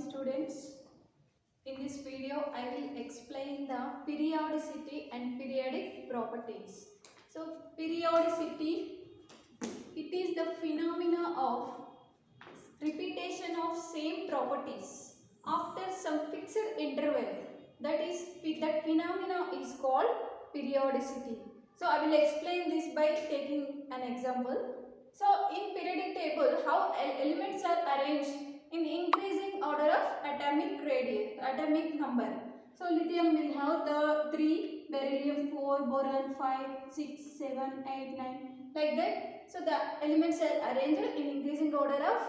students. In this video I will explain the periodicity and periodic properties. So periodicity, it is the phenomena of repetition of same properties after some fixed interval. That phenomena is called periodicity. So I will explain this by taking an example. So in periodic table, how elements are arranged in increasing order of atomic number. So lithium will have the 3, beryllium 4, boron 5, 6, 7, 8, 9, like that. So the elements are arranged in increasing order of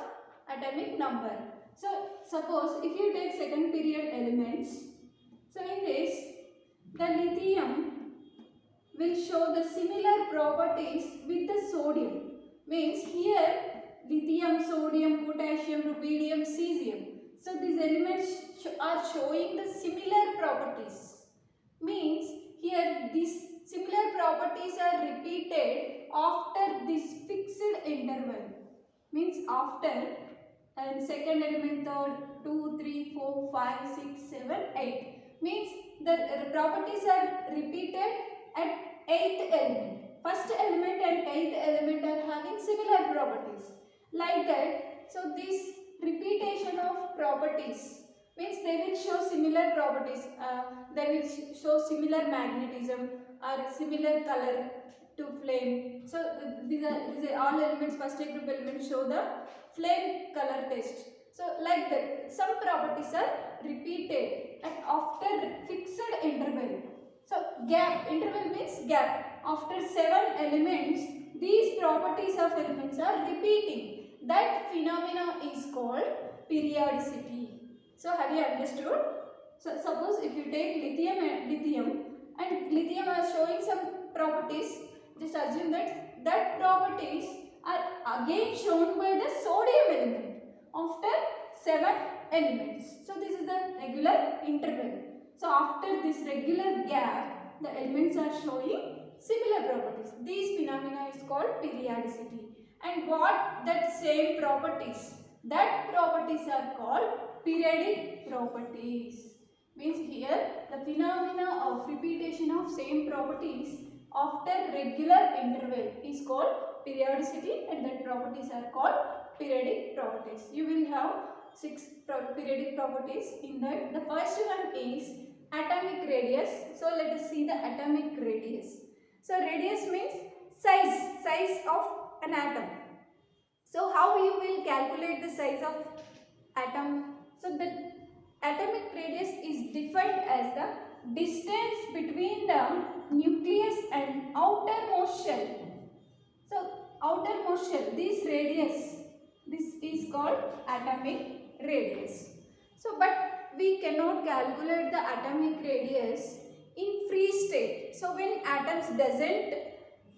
atomic number. So suppose if you take second period elements, so in this the lithium will show the similar properties with the sodium. Means here lithium, sodium, potassium, rubidium, cesium. So these elements are showing the similar properties. Means here these similar properties are repeated after this fixed interval. Means after and second element, third, 2, 3, 4, 5, 6, 7, 8. Means the properties are repeated at 8th element. First element and 8th element are having similar properties. Like that, so this repetition of properties means they will show similar properties. They will show similar magnetism or similar color to flame. So these are all elements, first group elements show the flame color test. So like that, some properties are repeated and after fixed interval. So gap, interval means gap. After 7 elements, these properties of elements are repeating. That phenomena is called periodicity. So have you understood? So suppose if you take lithium and lithium are showing some properties, just assume that properties are again shown by the sodium element after 7 elements. So this is the regular interval. So after this regular gap, the elements are showing similar properties. These phenomena is called periodicity. And what that same properties? That properties are called periodic properties. Means here the phenomena of repetition of same properties after regular interval is called periodicity, and that properties are called periodic properties. You will have 6 periodic properties in that. The first one is atomic radius. So let us see the atomic radius. So radius means size of an atom. So how you will calculate the size of atom? So the atomic radius is defined as the distance between the nucleus and outermost shell. So outermost shell, this radius, this is called atomic radius. So but we cannot calculate the atomic radius in free state. So when atoms doesn't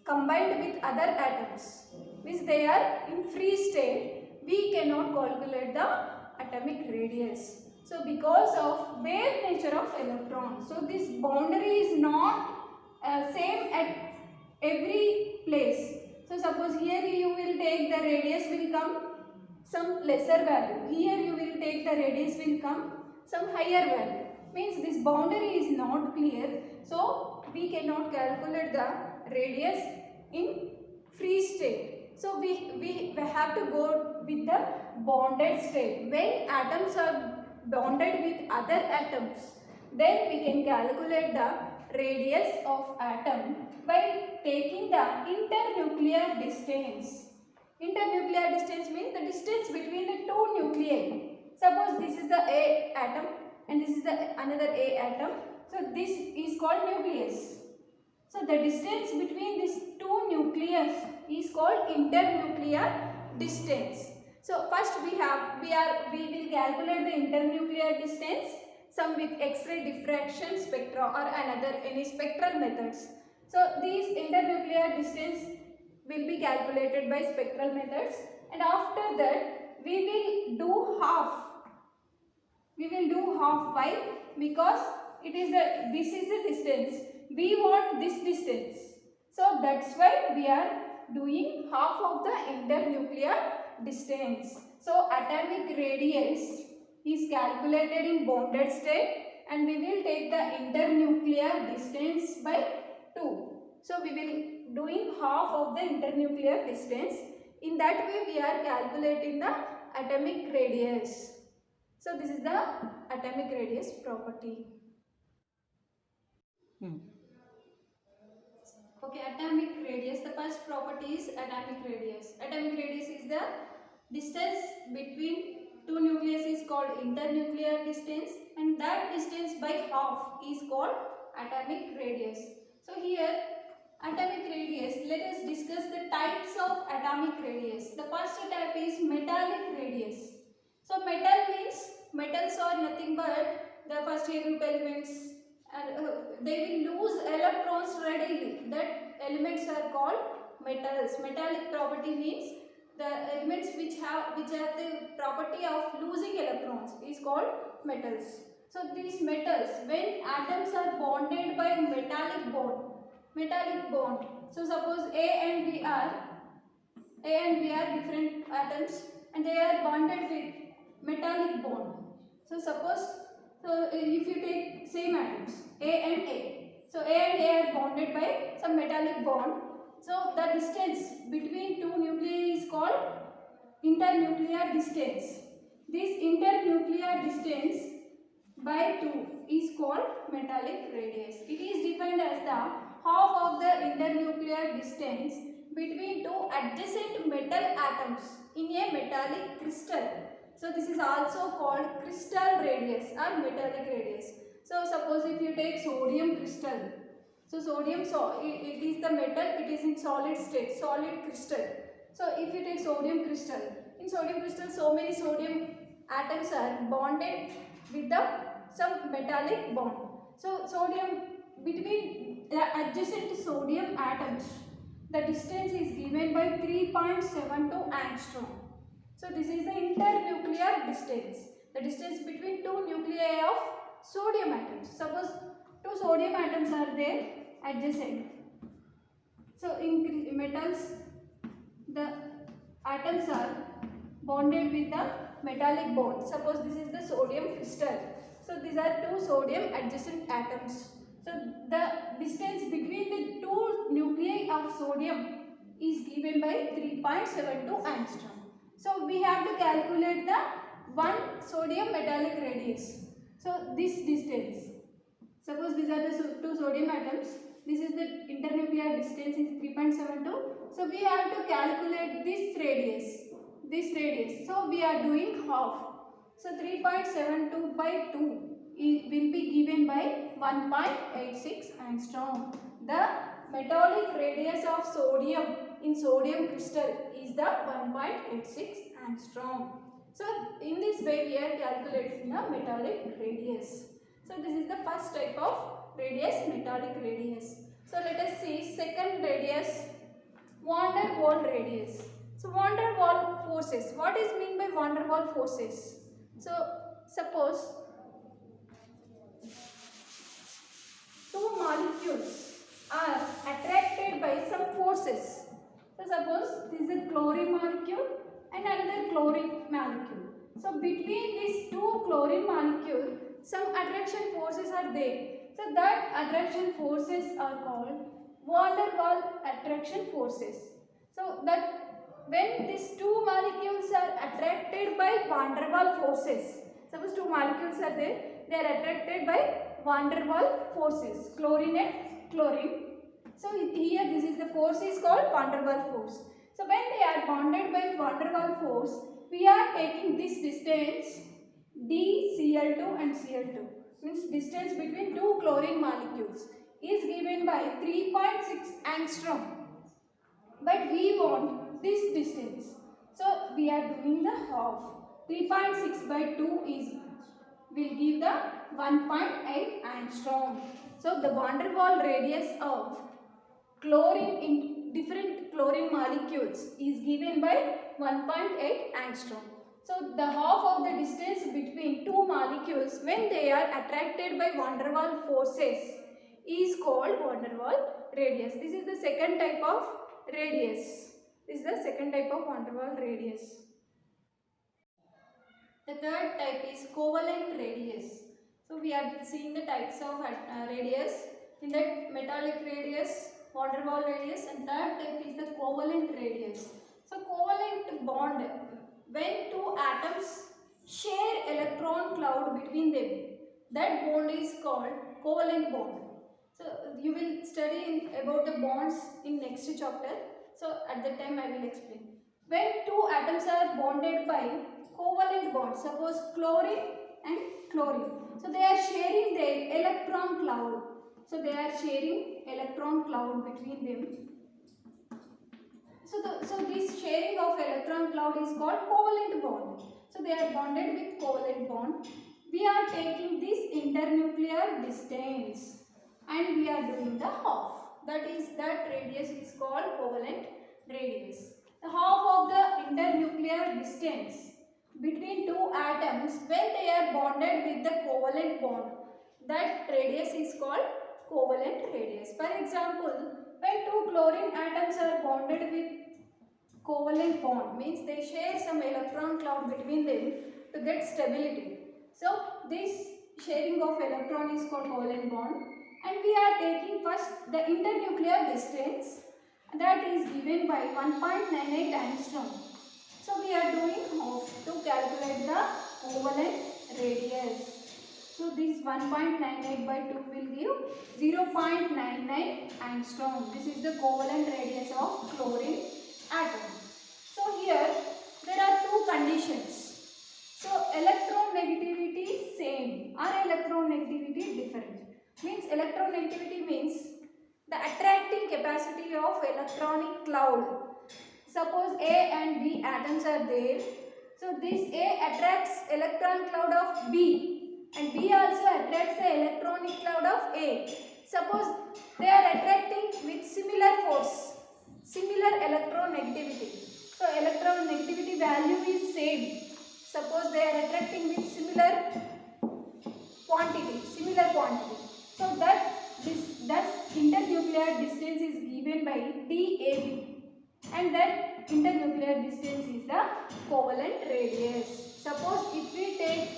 combined with other atoms, means they are in free state, we cannot calculate the atomic radius. So because of wave nature of electron, so this boundary is not same at every place. So suppose here you will take the radius will come some lesser value. Here you will take the radius will come some higher value. Means this boundary is not clear. So we cannot calculate the radius in free state. So we have to go with the bonded state. When atoms are bonded with other atoms, then we can calculate the radius of atom by taking the internuclear distance. Internuclear distance means the distance between the two nuclei. Suppose this is the A atom and this is the another A atom. So this is called nucleus. So the distance between these two nucleus is called internuclear distance. So first we will calculate the internuclear distance, some with X-ray diffraction spectra or any spectral methods. So these internuclear distance will be calculated by spectral methods, and after that we will do half. We will do half. Why? Because this is the distance. We want this distance. So that's why we are doing half of the internuclear distance. So atomic radius is calculated in bonded state, and we will take the internuclear distance by 2. So we will doing half of the internuclear distance. In that way we are calculating the atomic radius. So this is the atomic radius property. Okay, atomic radius. The first property is atomic radius. Atomic radius is the distance between two nuclei is called internuclear distance, and that distance by half is called atomic radius. So here atomic radius, let us discuss the types of atomic radius. The first type is metallic radius. So metal means metals are nothing but the first year group elements, and they will lose electrons readily. That elements are called metals. Metallic property means the elements which have the property of losing electrons is called metals. So these metals, when atoms are bonded by metallic bond. So suppose A and B are different atoms and they are bonded with metallic bond. So suppose, if you take same atoms A and A, so A and A are bonded by some metallic bond. So the distance between two nuclei is called internuclear distance. This internuclear distance by 2 is called metallic radius. It is defined as the half of the internuclear distance between two adjacent metal atoms in a metallic crystal. So this is also called crystal radius or metallic radius. So suppose if you take sodium crystal. So sodium, it is the metal, it is in solid state, solid crystal. So if you take sodium crystal, in sodium crystal so many sodium atoms are bonded with the some metallic bond. So sodium, between the adjacent sodium atoms, the distance is given by 3.72 angstrom. So this is the internuclear distance, the distance between two nuclei of sodium atoms. Suppose two sodium atoms are there adjacent. So in metals, the atoms are bonded with the metallic bond. Suppose this is the sodium crystal. So these are two sodium adjacent atoms. So the distance between the two nuclei of sodium is given by 3.72 angstrom. So we have to calculate the one sodium metallic radius. So this distance, suppose these are the two sodium atoms, this is the internuclear distance is 3.72. So we have to calculate this radius. So we are doing half. So 3.72 by 2 will be given by 1.86 angstrom. The metallic radius of sodium in sodium crystal is the 1.86 angstrom. So in this way we are calculating the metallic radius. So this is the first type of radius, metallic radius. So let us see second radius, van der Waals radius. So van der Waals forces. What is mean by van der Waals forces? So suppose two molecules are attracted by some forces. So suppose this is a chlorine molecule and another chlorine molecule. So between these two chlorine molecules, some attraction forces are there. So that attraction forces are called van der Waals attraction forces. So that when these two molecules are attracted by van der Waals forces, suppose two molecules are there, they are attracted by van der Waals forces, chlorine and chlorine. So here this is the force is called van der Waals force. So when they are bonded by van der Waals force, we are taking this distance dCl2 and Cl2, means distance between two chlorine molecules is given by 3.6 angstrom, but we want this distance, so we are doing the half. 3.6 by 2 is will give the 1.8 angstrom. So the van der Waals radius of chlorine in different chlorine molecules is given by 1.8 angstrom. So the half of the distance between two molecules when they are attracted by van der Waals forces is called van der Waals radius. This is the second type of radius. This is the second type of van der Waals radius. The third type is covalent radius. So we are seeing the types of radius. In that, metallic radius, van der Waals radius, and third type is the covalent radius. So covalent bond, when two atoms share electron cloud between them, that bond is called covalent bond. So you will study about the bonds in next chapter. So at that time I will explain. When two atoms are bonded by covalent bond, suppose chlorine and chlorine. So they are sharing their electron cloud. So they are sharing electron cloud between them. So this sharing of electron cloud is called covalent bond. So they are bonded with covalent bond. We are taking this internuclear distance and we are doing the half. That radius is called covalent radius. The half of the internuclear distance between two atoms when they are bonded with the covalent bond, that radius is called covalent radius. For example, when two chlorine atoms are bonded with covalent bond, means they share some electron cloud between them to get stability. So this sharing of electron is called covalent bond, and we are taking first the internuclear distance, that is given by 1.98 angstrom. So we are doing half to calculate the covalent radius. So this 1.98 by 2 will give 0.99 angstrom. This is the covalent radius of chlorine atom. So here there are two conditions. So electronegativity same or electronegativity different. Means electronegativity means the attracting capacity of electronic cloud. Suppose A and B atoms are there. So this A attracts electron cloud of B and B also attracts the electronic cloud of A. Suppose they are attracting with similar force, similar electronegativity. So electronegativity value is same. Suppose they are attracting with similar quantity. So that internuclear distance is given by DAB. And that internuclear distance is the covalent radius. Suppose if we take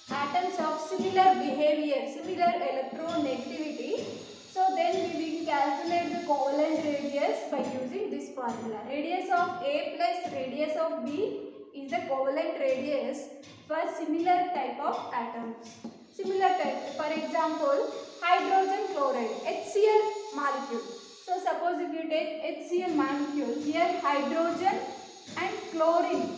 atoms of similar behavior, similar electronegativity, so then we will calculate the covalent radius by using this formula. Radius of A plus radius of B is the covalent radius for similar type of atoms. Similar type, for example, hydrogen chloride, HCl molecule. So suppose if you take HCl molecule, here hydrogen and chlorine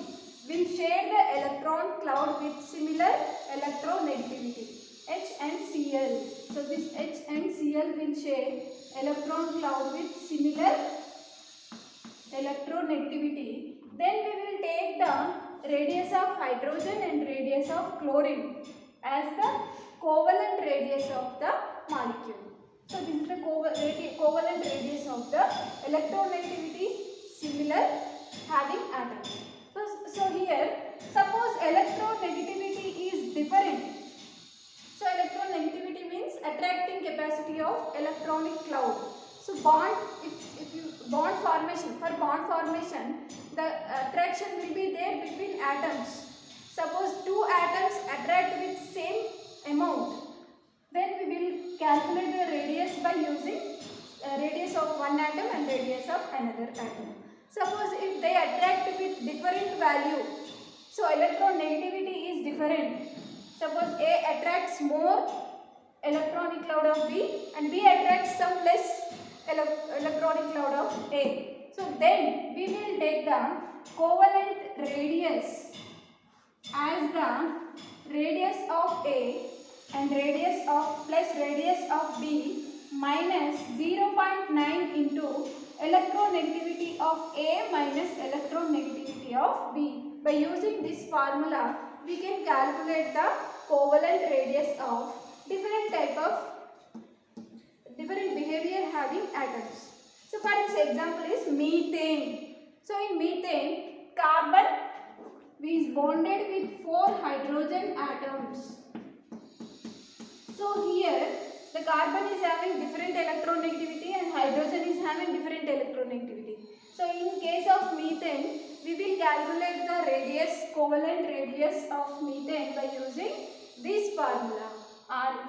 will share the electron cloud with similar electronegativity, H and Cl. So this H and Cl will share electron cloud with similar electronegativity. Then we will take the radius of hydrogen and radius of chlorine as the covalent radius of the molecule. So this is the covalent radius of the electronegativity similar having atoms. So here suppose electronegativity is different. So electronegativity means attracting capacity of electronic cloud. So bond formation, the attraction will be there between atoms. Suppose two atoms attract with same amount, then we will calculate the radius by using radius of one atom and radius of another atom. Suppose if they attract with different value, so electronegativity is different. Suppose A attracts more electronic cloud of B and B attracts some less electronic cloud of A. So then we will take the covalent radius as the radius of A and radius of plus radius of B minus 0.9 into electronegativity of A minus electronegativity of B. By using this formula, we can calculate the covalent radius of different behavior having atoms. So for example is methane. So in methane, carbon is bonded with 4 hydrogen atoms. So here the carbon is having different electronegativity and hydrogen is having different electronegativity. So in case of methane, We will calculate the radius, covalent radius of methane by using this formula.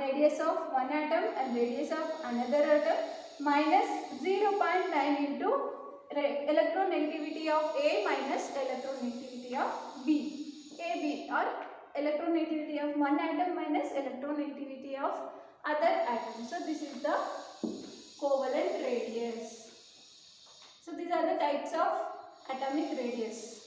Radius of one atom and radius of another atom minus 0.9 into electronegativity of A minus electronegativity of B. AB or electronegativity of one atom minus electronegativity of other atom. So this is the covalent radius. So these are the types of atomic radius.